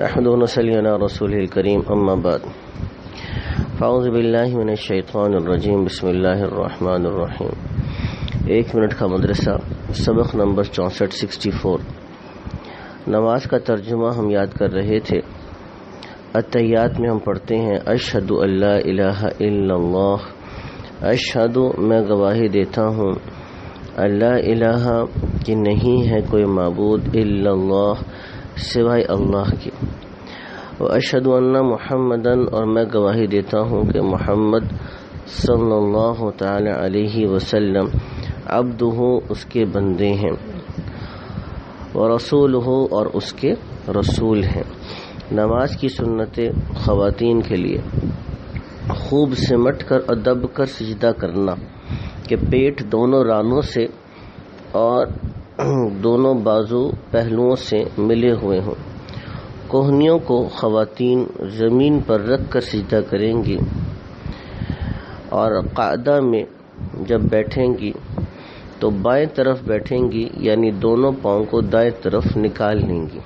نحمده ونصلي على رسوله الكريم اما بعد فاعوذ باللہ من الشیطان الرجیم بسم اللہ الرحمن الرحیم۔ 1 منٹ کا مدرسہ، سبق نمبر 64 نماز کا ترجمہ ہم یاد کر رہے تھے۔ التحیات میں ہم پڑھتے ہیں اشہد ان لا الہ الا اللہ، اشہد میں گواہی دیتا ہوں، اللہ الہ کہ نہیں ہے کوئی معبود الا اللہ سوائے اللہ کی، واشہد ان محمدن اور میں گواہی دیتا ہوں کہ محمد صلی اللہ تعالی علیہ وسلم عبدہ اس کے بندے ہیں، ورسولہ اور اس کے رسول ہیں۔ نماز کی سنتیں خواتین کے لیے خوب سمٹ کر اور دب کر سجدہ کرنا کہ پیٹ دونوں رانوں سے اور دونوں بازو پہلوؤں سے ملے ہوئے ہوں۔ کوہنیوں کو خواتین زمین پر رکھ کر سجدہ کریں گی اور قاعدہ میں جب بیٹھیں گی تو بائیں طرف بیٹھیں گی، یعنی دونوں پاؤں کو دائیں طرف نکال لیں گی۔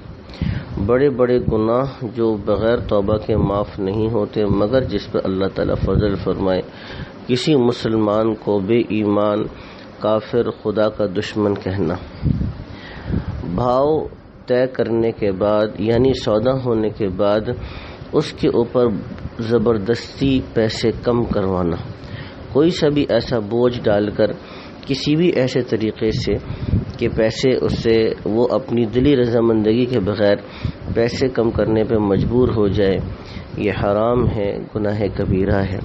بڑے بڑے گناہ جو بغیر توبہ کے معاف نہیں ہوتے، مگر جس پر اللہ تعالیٰ فضل فرمائے، کسی مسلمان کو بے ایمان، کافر، خدا کا دشمن کہنا، بھاؤ طے کرنے کے بعد یعنی سودا ہونے کے بعد اس کے اوپر زبردستی پیسے کم کروانا، کوئی سا بھی ایسا بوجھ ڈال کر کسی بھی ایسے طریقے سے کہ پیسے اس سے وہ اپنی دلی رضامندگی کے بغیر پیسے کم کرنے پہ مجبور ہو جائے، یہ حرام ہے، گناہ کبیرہ ہے۔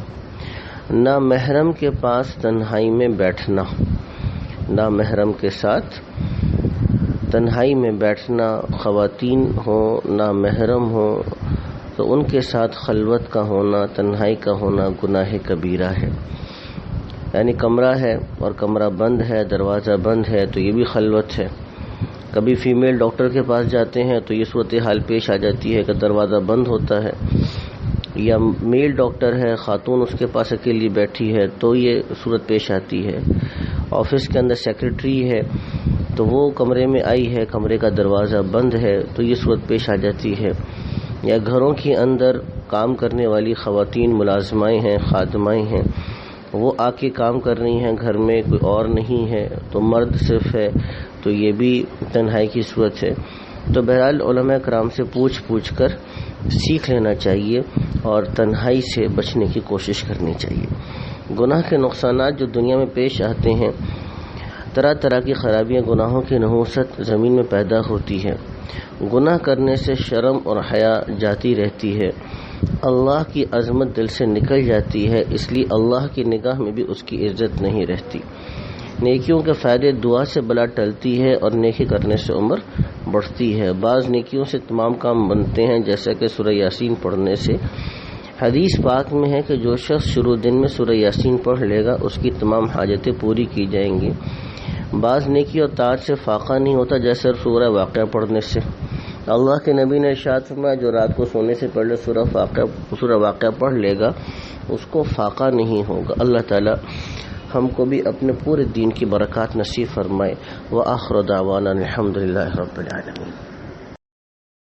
نہ محرم کے پاس تنہائی میں بیٹھنا، نہ محرم کے ساتھ تنہائی میں بیٹھنا، خواتین ہوں نہ محرم ہوں تو ان کے ساتھ خلوت کا ہونا، تنہائی کا ہونا گناہ کبیرہ ہے۔ یعنی کمرہ ہے اور کمرہ بند ہے، دروازہ بند ہے تو یہ بھی خلوت ہے۔ کبھی فیمیل ڈاکٹر کے پاس جاتے ہیں تو یہ صورتحال پیش آ جاتی ہے کہ دروازہ بند ہوتا ہے، یا میل ڈاکٹر ہے، خاتون اس کے پاس اکیلی بیٹھی ہے تو یہ صورت پیش آتی ہے۔ آفس کے اندر سیکرٹری ہے تو وہ کمرے میں آئی ہے، کمرے کا دروازہ بند ہے تو یہ صورت پیش آ جاتی ہے۔ یا گھروں کے اندر کام کرنے والی خواتین ملازمائیں ہیں، خادمائیں ہیں، وہ آ کے کام کر رہی ہیں، گھر میں کوئی اور نہیں ہے تو مرد صرف ہے تو یہ بھی تنہائی کی صورت ہے۔ تو بہرحال علماء کرام سے پوچھ کر سیکھ لینا چاہیے اور تنہائی سے بچنے کی کوشش کرنی چاہیے۔ گناہ کے نقصانات جو دنیا میں پیش آتے ہیں، طرح طرح کی خرابیاں، گناہوں کی نحوست زمین میں پیدا ہوتی ہے۔ گناہ کرنے سے شرم اور حیا جاتی رہتی ہے، اللہ کی عظمت دل سے نکل جاتی ہے، اس لیے اللہ کی نگاہ میں بھی اس کی عزت نہیں رہتی۔ نیکیوں کے فائدے، دعا سے بلا ٹلتی ہے اور نیکی کرنے سے عمر بڑھتی ہے۔ بعض نیکیوں سے تمام کام بنتے ہیں، جیسا کہ سورہ یاسین پڑھنے سے۔ حدیث پاک میں ہے کہ جو شخص شروع دن میں سورہ یاسین پڑھ لے گا اس کی تمام حاجتیں پوری کی جائیں گی۔ بعض نیکی اور طاعت سے فاقہ نہیں ہوتا، جیسے سورہ واقعہ پڑھنے سے۔ اللہ کے نبی نے ارشاد فرمایا جو رات کو سونے سے پہلے سورہ واقعہ پڑھ لے گا اس کو فاقہ نہیں ہوگا۔ اللہ تعالی ہم کو بھی اپنے پورے دین کی برکات نصیب فرمائے۔ وآخر دعوانا الحمدللہ رب العالمین۔